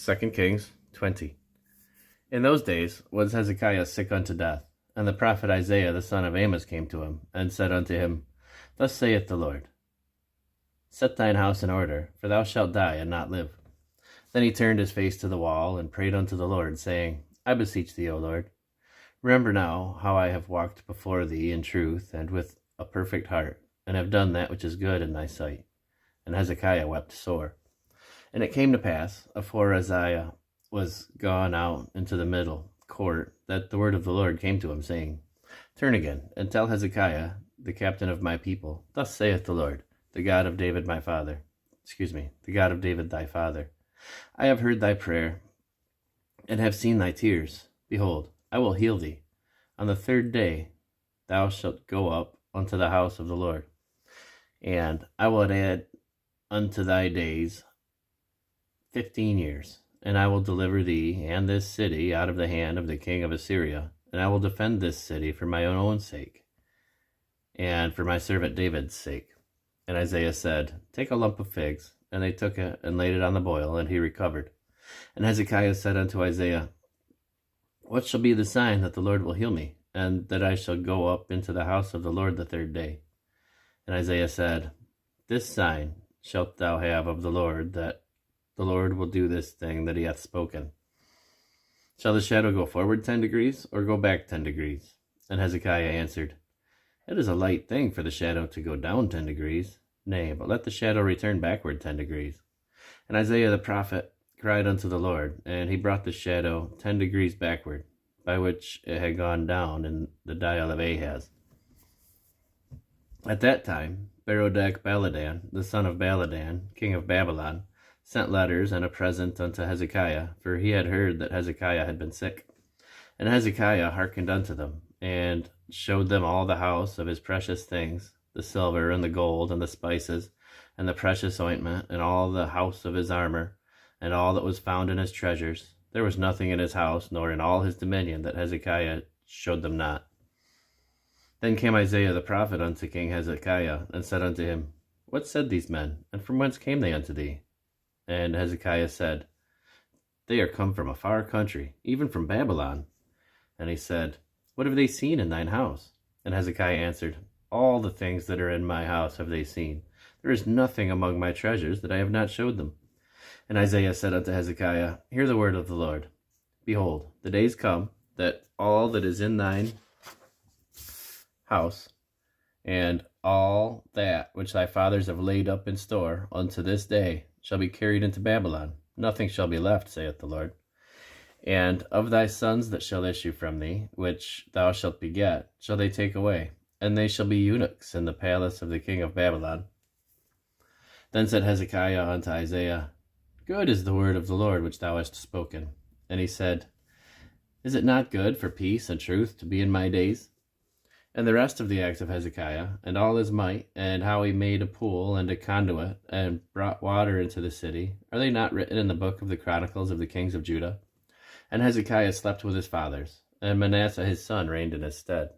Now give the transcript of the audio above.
2 Kings 20. In those days was Hezekiah sick unto death, and the prophet Isaiah the son of Amos came to him, and said unto him, Thus saith the Lord, Set thine house in order, for thou shalt die and not live. Then he turned his face to the wall, and prayed unto the Lord, saying, I beseech thee, O Lord, remember now how I have walked before thee in truth and with a perfect heart, and have done that which is good in thy sight. And Hezekiah wept sore. And it came to pass, afore Isaiah was gone out into the middle court, that the word of the Lord came to him, saying, Turn again, and tell Hezekiah, the captain of my people, Thus saith the Lord, the God of David thy father. I have heard thy prayer, and have seen thy tears. Behold, I will heal thee. On the third day thou shalt go up unto the house of the Lord, and I will add unto thy days 15 years, and I will deliver thee and this city out of the hand of the king of Assyria, and I will defend this city for my own sake, and for my servant David's sake. And Isaiah said, Take a lump of figs. And they took it, and laid it on the boil, and he recovered. And Hezekiah said unto Isaiah, What shall be the sign that the Lord will heal me, and that I shall go up into the house of the Lord the third day? And Isaiah said, This sign shalt thou have of the Lord, that the Lord will do this thing that he hath spoken. Shall the shadow go forward 10 degrees, or go back 10 degrees? And Hezekiah answered, It is a light thing for the shadow to go down 10 degrees. Nay, but let the shadow return backward 10 degrees. And Isaiah the prophet cried unto the Lord, and he brought the shadow 10 degrees backward, by which it had gone down in the dial of Ahaz. At that time Berodach-baladan, the son of Baladan, king of Babylon, sent letters and a present unto Hezekiah, for he had heard that Hezekiah had been sick. And Hezekiah hearkened unto them, and showed them all the house of his precious things, the silver and the gold and the spices and the precious ointment, and all the house of his armor, and all that was found in his treasures. There was nothing in his house, nor in all his dominion, that Hezekiah showed them not. Then came Isaiah the prophet unto King Hezekiah, and said unto him, What said these men, and from whence came they unto thee? And Hezekiah said, They are come from a far country, even from Babylon. And he said, What have they seen in thine house? And Hezekiah answered, All the things that are in my house have they seen. There is nothing among my treasures that I have not showed them. And Isaiah said unto Hezekiah, Hear the word of the Lord. Behold, the days come, that all that is in thine house, and all that which thy fathers have laid up in store unto this day, shall be carried into Babylon. Nothing shall be left, saith the Lord. And of thy sons that shall issue from thee, which thou shalt beget, shall they take away, and they shall be eunuchs in the palace of the king of Babylon. Then said Hezekiah unto Isaiah, Good is the word of the Lord which thou hast spoken. And he said, Is it not good for peace and truth to be in my days? And the rest of the acts of Hezekiah, and all his might, and how he made a pool and a conduit, and brought water into the city, are they not written in the book of the Chronicles of the kings of Judah? And Hezekiah slept with his fathers, and Manasseh his son reigned in his stead.